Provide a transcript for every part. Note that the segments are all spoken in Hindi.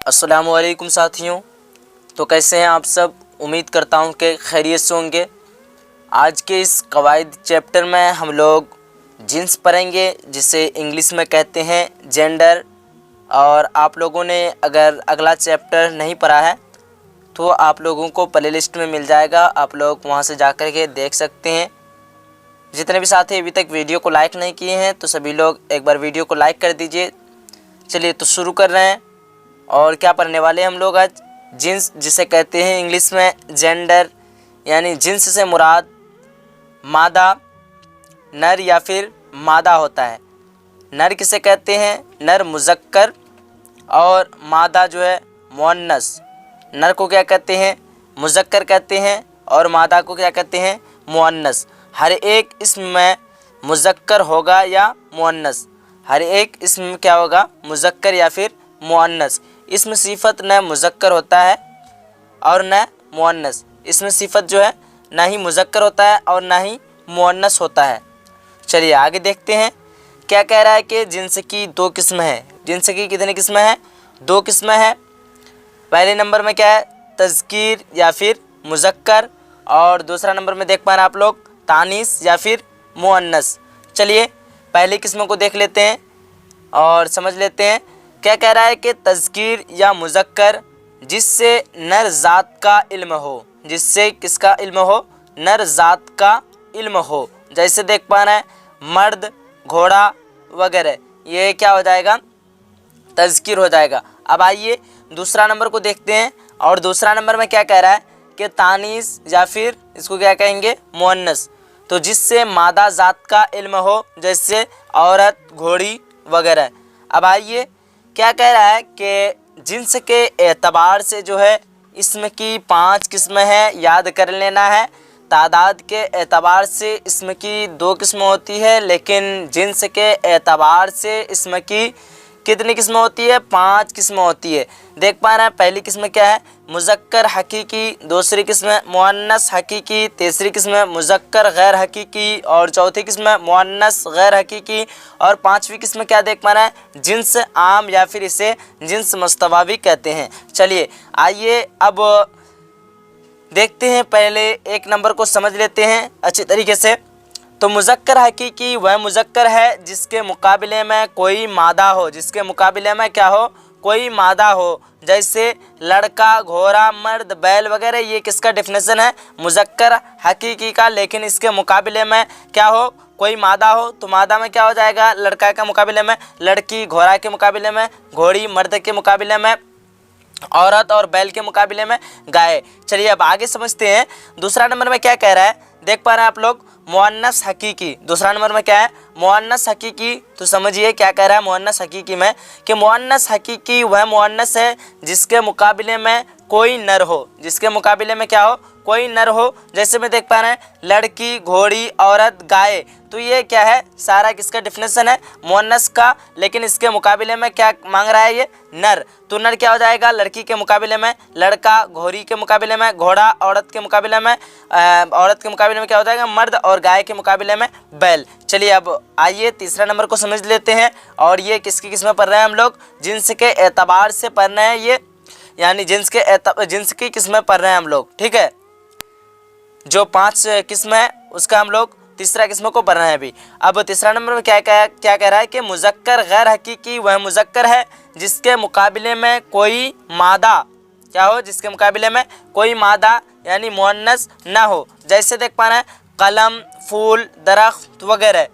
अस्सलामुअलैकुम साथियों। तो कैसे हैं आप सब? उम्मीद करता हूं कि खैरियत से होंगे। आज के इस कवायद चैप्टर में हम लोग जिन्स पढ़ेंगे, जिसे इंग्लिश में कहते हैं जेंडर। और आप लोगों ने अगर अगला चैप्टर नहीं पढ़ा है तो आप लोगों को प्लेलिस्ट में मिल जाएगा, आप लोग वहां से जाकर के देख सकते हैं। जितने भी साथी अभी तक वीडियो को लाइक नहीं किए हैं तो सभी लोग एक बार वीडियो को लाइक कर दीजिए। चलिए तो शुरू कर रहे हैं। और क्या पढ़ने वाले हैं हम लोग आज? जिन्स, जिसे कहते हैं इंग्लिश में जेंडर, यानी जिन्स से मुराद मादा, नर या फिर मादा होता है। नर किसे कहते हैं? नर मुज़क्कर, और मादा जो है मुअन्नस। नर को क्या कहते हैं? मुज़क्कर कहते हैं, और मादा को क्या कहते हैं? मुअन्नस। हर एक इसम में मुज़क्कर होगा या मुअन्नस, हर एक इसम में क्या होगा? मुज़क्कर या फिर मुअन्नस। इसमें सिफत न मुज़क्कर होता है और न मुअन्नस। इसमें सिफत जो है ना ही मुज़क्कर होता है और ना ही मुअन्नस होता है। चलिए आगे देखते हैं क्या कह रहा है कि जिन्स की दो किस्में हैं। जिन्स की कितनी किस्में हैं? दो किस्में हैं। पहले नंबर में क्या है? तज़कीर या फिर मुज़क्कर, और दूसरा नंबर में देख पा रहे हैं आप लोग तानीस या फिर मुअन्नस। चलिए पहली किस्मों को देख लेते हैं और समझ लेते हैं क्या कह रहा है कि तज़कीर या मुज़क्कर जिससे नर ज़ात का इल्म हो। जिससे किसका इल्म हो? नर ज़ात का इल्म हो। जैसे देख पा रहे हैं मर्द, घोड़ा वगैरह, ये क्या हो जाएगा? तज़कीर हो जाएगा। अब आइए दूसरा नंबर को देखते हैं। और दूसरा नंबर में क्या कह रहा है कि तानीस या फिर इसको क्या कहेंगे? मुअन्नस। तो जिससे मादा ज़ात का इल्म हो, जैसे औरत, घोड़ी वगैरह। अब आइए क्या कह रहा है कि जिन्स के एतबार से जो है इसम की 5 किस्में हैं, याद कर लेना है। तादाद के एतबार से इसम की 2 किस्में होती है, लेकिन जिन्स के एतबार से इसम की कितनी किस्में होती है? 5 किस्में होती है। देख पा रहे हैं पहली किस्म क्या है? मुज़क्कर हकीकी, दूसरी किस्म मुअन्नस हकीकी, तीसरी किस्म मुज़क्कर गैर हकीकी, और चौथी किस्म मुअन्नस गैर हकीकी, और पांचवी किस्म क्या देख पा रहे हैं? जिन्स आम या फिर इसे जिन्स मुस्तवा भी कहते हैं। चलिए आइए अब देखते हैं, पहले एक नंबर को समझ लेते हैं अच्छी तरीके से। तो मुज़क्कर हकीकी वह मुज़क्कर है जिसके मुकाबले में कोई मादा हो। जिसके मुकाबले में क्या हो? कोई मादा हो। जैसे लड़का, घोड़ा, मर्द, बैल वगैरह, ये किसका डेफिनेशन है? मुज़क्कर हकीकी का। लेकिन इसके मुकाबले में क्या हो? कोई मादा हो। तो मादा में क्या हो जाएगा? लड़का के मुकाबले में लड़की, घोड़ा के मुकाबले में घोड़ी, मर्द के मुकाबले में औरत, और बैल के मुकाबले में गाय। चलिए अब आगे समझते हैं। दूसरा नंबर में क्या कह रहा है? देख पा रहे हैं आप लोग मुअन्नस हकीकी। दूसरा नंबर में क्या है? मुअन्नस हकीकी। तो समझिए क्या कह रहा है मुअन्नस हकीकी में कि मुअन्नस हकीकी वह मुअन्नस है जिसके मुकाबले में कोई नर हो। जिसके मुकाबले में क्या हो? कोई नर हो। जैसे में देख पा रहे हैं लड़की, घोड़ी, औरत, गाय। तो ये क्या है? सारा किसका डेफिनेशन है? मुअन्नस का। लेकिन इसके मुकाबले में क्या मांग रहा है? ये नर। तो नर क्या हो जाएगा? लड़की के मुकाबले में लड़का, घोड़ी के मुकाबले में घोड़ा, औरत के मुकाबले में क्या हो जाएगा? मर्द, और गाय के मुकाबले में बैल। चलिए अब आइए तीसरा नंबर को समझ लेते हैं। और ये किसकी किस्में पढ़ रहे हैं हम लोग? जिन्स के एतबार से पढ़ रहे हैं ये, यानी जिन्स की किस्में पढ़ रहे हैं हम लोग। ठीक है, जो 5 किस्म है उसका हम लोग तीसरा किस्म को पढ़ रहे हैं अभी। अब तीसरा नंबर में क्या कह रहा है कि मुज़क्कर गैर हकीकी वह मुज़क्कर है जिसके मुकाबले में कोई मादा क्या हो? जिसके मुकाबले में कोई मादा यानी मुअन्नस ना हो। जैसे देख पा रहे हैं कलम, फूल, दरख्त वगैरह।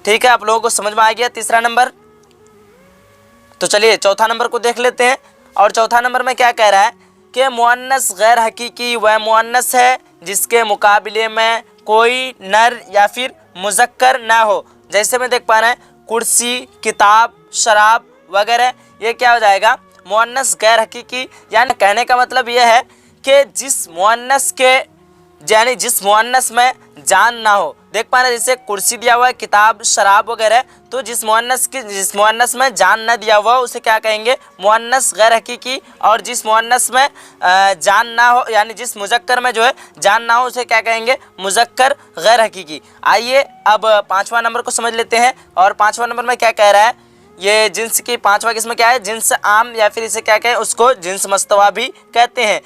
ठीक है, आप लोगों को समझ में आ गया तीसरा नंबर। तो चलिए चौथा नंबर को देख लेते हैं। और चौथा नंबर में क्या कह रहा है कि मुअन्नस गैर हकीकी वह मुअन्नस है जिसके मुकाबले में कोई नर या फिर मुज़क्कर ना हो। जैसे में देख पा रहे हैं कुर्सी, किताब, शराब वगैरह, ये क्या हो जाएगा? मुअन्नस गैर हकीकी। यानी कहने का मतलब यह है कि जिस मुअन्नस में जान ना हो। देख पा रहे हैं जैसे कुर्सी दिया हुआ है, किताब, शराब वगैरह, तो जिस मुअन्नस में जान न दिया हुआ उसे क्या कहेंगे? मुअन्नस गैर हकीकी। और जिस मुअन्नस में जान ना हो, यानी जिस मुज़क्कर में जो है जान ना हो, उसे क्या कहेंगे? मुज़क्कर गैर हकीकी। आइए अब 5वां नंबर को समझ लेते हैं। और 5वां नंबर में क्या कह रहा है ये जिन्स की पांचवा किस्म क्या है, जिन्स आम, या फिर इसे क्या कहें, उसको जिन्स मस्तवा भी कहते हैं।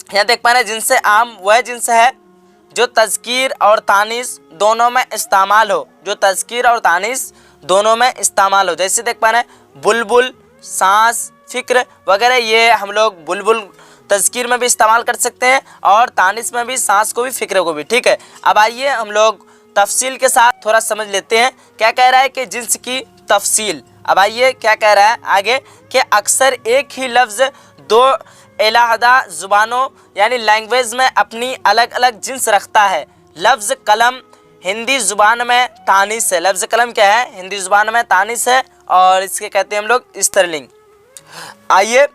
यहाँ देख पा रहे हैं जिन्स आम वह जिन्स है जो तज़कीर और तानीस दोनों में इस्तेमाल हो, जो तज़कीर और तानीस दोनों में इस्तेमाल हो। जैसे देख पा रहे हैं बुलबुल, सांस, फिक्र वगैरह, ये हम लोग बुलबुल तज़कीर में भी इस्तेमाल कर सकते हैं और तानीस में भी, सांस को भी, फिक्र को भी। ठीक है, अब आइए हम लोग तफसील के साथ थोड़ा समझ लेते हैं क्या कह रहा है कि जिन्स की तफसील। अब आइए क्या कह रहा है आगे कि अक्सर एक ही लफ्ज़ दो अलहदा ज़ुबानों यानी लैंग्वेज में अपनी अलग अलग जिन्स रखता है। लफ्ज़ कलम हिंदी ज़ुबान में तानीस है। लफ्ज़ कलम क्या है, हिंदी ज़ुबान में तानीस है और इसके कहते हैं हम लोग स्त्रीलिंग। आइए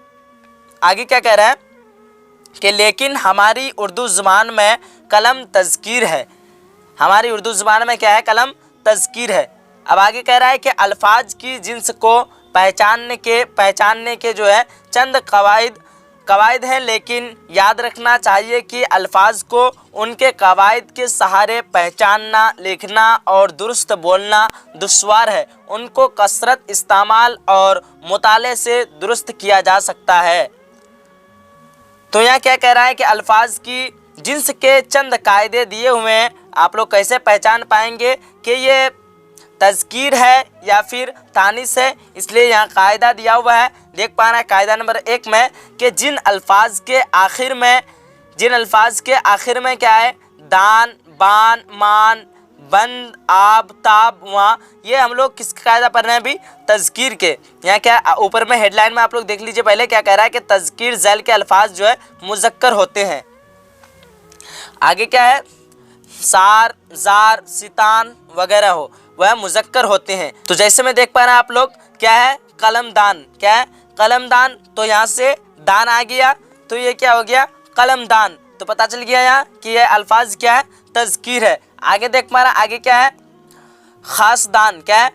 आगे क्या कह रहा है कि लेकिन हमारी उर्दू ज़ुबान में कलम तज़कीर है। हमारी उर्दू ज़ुबान में क्या है, कलम तज़कीर है। अब आगे कह रहा है कि अल्फाज की जिन्स को पहचानने के जो है चंद कवायद हैं, लेकिन याद रखना चाहिए कि अल्फाज को उनके कवायद के सहारे पहचानना, लिखना और दुरुस्त बोलना दुश्वार है। उनको कसरत, इस्तेमाल और मुताले से दुरुस्त किया जा सकता है। तो यहाँ क्या कह रहा है कि अल्फाज की जिन्स के चंद कायदे दिए हुए हैं। आप लोग कैसे पहचान पाएंगे कि ये तज़कीर है या फिर तानीस है, इसलिए यहाँ कायदा दिया हुआ है। देख पा रहे हैं कायदा नंबर 1 में कि जिन अल्फाज के आखिर में क्या है, दान, बान, मान, बंद, आब, ताब, वहाँ, ये हम लोग किस कायदा पढ़ रहे हैं अभी, तज़कीर के। यहाँ क्या ऊपर में हेडलाइन में आप लोग देख लीजिए पहले क्या कह रहा है कि तज़कीर झैल के अल्फाज जो है मुज़क्कर होते हैं। आगे क्या है, सार, जार, सितान वगैरह हो वह मुज़क्कर होते हैं। तो जैसे में देख पा रहे हैं आप लोग क्या है, कलमदान, क्या है, कलमदान। तो यहाँ से दान आ गया तो ये क्या हो गया, कलमदान। तो पता चल गया यहाँ कि ये अल्फाज क्या है, तज़कीर है। आगे देख पा रहे हैं आगे क्या है, खासदान, क्या है,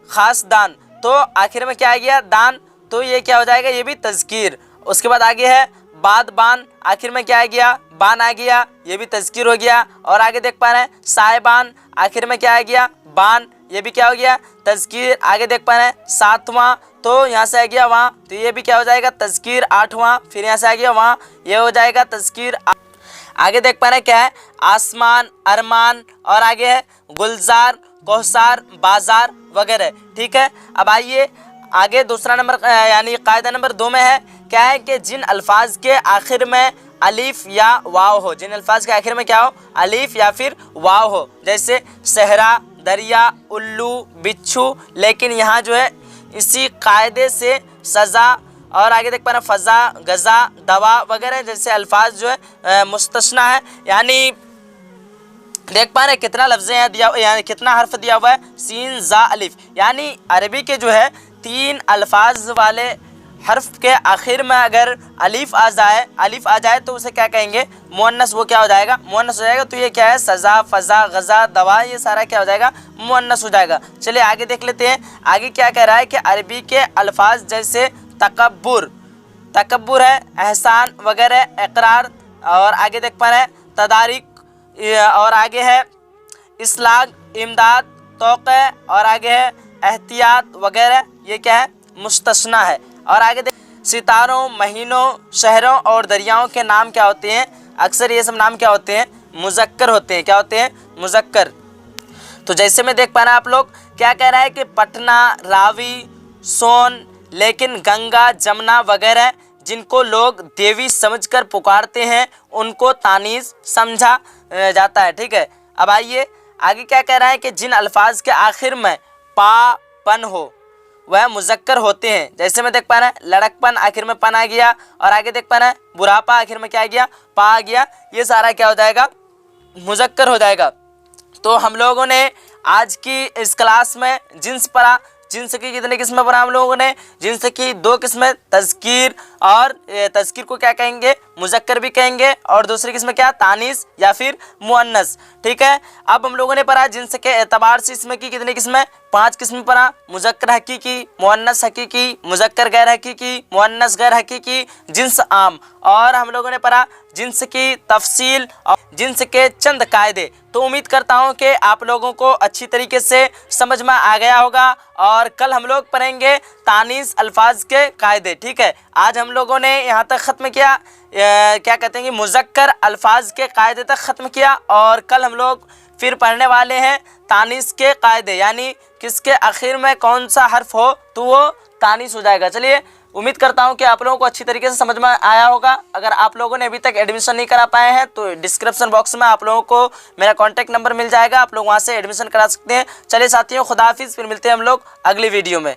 खासदान। तो आखिर में क्या आ गया, दान, तो ये क्या हो जाएगा, ये भी तज़कीर। उसके बाद आगे है बान, आखिर में क्या आ गया, बान आ गया, ये भी तज़कीर हो गया। और आगे देख पा रहे हैं साहिबान, आखिर में क्या आ गया, बान, ये भी क्या हो गया, तज़कीर। आगे देख पा रहे हैं सातवां, तो यहाँ से आ गया वहाँ, तो ये भी क्या हो जाएगा, तज़कीर। आठवां, फिर यहाँ से आ गया वहाँ, ये हो जाएगा तज़कीर। आगे देख पा रहे हैं क्या है, आसमान, अरमान, और आगे है गुलजार, कोहसार, बाजार वगैरह। ठीक है, अब आइए आगे दूसरा नंबर यानी कायदा नंबर 2 में है क्या है कि जिन अल्फाज के आखिर में अलीफ या वाव हो, जिन अल्फाज के आखिर में क्या हो, अलीफ या फिर वाव हो, जैसे सहरा, दरिया, उल्लू, बिच्छू। लेकिन यहाँ जो है इसी कायदे से सज़ा, और आगे देख पा रहे हैं फ़ज़ा, गज़ा, दवा वगैरह जैसे अल्फाज जो है मुस्तस्ना है। यानी देख पा रहे हैं कितना लफ्ज़ यहाँ दिया, यानी कितना हर्फ दिया हुआ है, सीन, ज़ा, अलिफ। यानी अरबी के जो है 3 अल्फाज वाले हर्फ के आखिर में अगर अलिफ आ जाए तो उसे क्या कहेंगे, मुअन्नस। वो क्या हो जाएगा, मुअन्नस हो जाएगा। तो ये क्या है, सज़ा, फ़ज़ा, गज़ा, दवा, ये सारा क्या हो जाएगा, मुअन्नस हो जाएगा। चलिए आगे देख लेते हैं। आगे क्या कह रहा है कि अरबी के अल्फाज जैसे तकब्बुर है, एहसान वगैरह, इकरार, और आगे देख पा रहे हैं तदारिक, और आगे है इस्लाग, इमदाद, तौक़े, और आगे है एहतियात वगैरह, ये क्या है, मुस्तस्ना है। और आगे देख सितारों, महीनों, शहरों और दरियाओं के नाम क्या होते हैं, अक्सर ये सब नाम क्या होते हैं, मुज़क्कर होते हैं। क्या होते हैं, मुज़क्कर। तो जैसे में देख पा रहे हैं आप लोग क्या कह रहा है कि पटना, रावी, सोन, लेकिन गंगा, जमुना वगैरह जिनको लोग देवी समझकर पुकारते हैं उनको तानीस समझा जाता है। ठीक है, अब आइए आगे क्या कह रहा है कि जिन अल्फाज के आखिर में पा, पन हो वह मुज़क्कर होते हैं। जैसे में देख पा रहे हैं लड़कपन, आखिर में पन आ गया, और आगे देख पा रहे हैं बुढ़ापा, आखिर में क्या आ गया, पा आ गया। ये सारा क्या हो जाएगा, मुज़क्कर हो जाएगा। तो हम लोगों ने आज की इस क्लास में जिन्स पढ़ा। जिन्स की कितने किस्में पढ़ा हम लोगों ने, जिन्स की 2 किस्में, तज़कीर, और तज़कीर को क्या कहेंगे, मुज़क्कर भी कहेंगे, और दूसरी किस्म क्या, तानीस या फिर मुअन्नस। ठीक है, अब हम लोगों ने पढ़ा जिन्स के एतबार से इसमें की कितनी किस्में, 5 किस्म पढ़ा, मुज़क्कर हकीकी, मुअन्नस हकीकी, मुज़क्कर गैर हकीकी, मुअन्नस गैर हकीकी, जिन्स आम। और हम लोगों ने पढ़ा जिन्स की तफसील और जिन्स के चंद कायदे। तो उम्मीद करता हूँ कि आप लोगों को अच्छी तरीके से समझ में आ गया होगा। और कल हम लोग पढ़ेंगे तानीस अल्फाज के कायदे। ठीक है, आज हम लोगों ने यहाँ तक ख़त्म किया, क्या कहते हैं कि मुज़क्कर अल्फाज के कायदे तक ख़त्म किया। और कल हम लोग फिर पढ़ने वाले हैं तानीस के कायदे, यानी किसके आखिर में कौन सा हर्फ हो तो वो तानीस हो जाएगा। चलिए, उम्मीद करता हूँ कि आप लोगों को अच्छी तरीके से समझ में आया होगा। अगर आप लोगों ने अभी तक एडमिशन नहीं करा पाए हैं तो डिस्क्रिप्शन बॉक्स में आप लोगों को मेरा कॉन्टैक्ट नंबर मिल जाएगा, आप लोग वहाँ से एडमिशन करा सकते हैं। चलिए साथियों, खुदा हाफिज़, फिर मिलते हैं हम लोग अगली वीडियो में।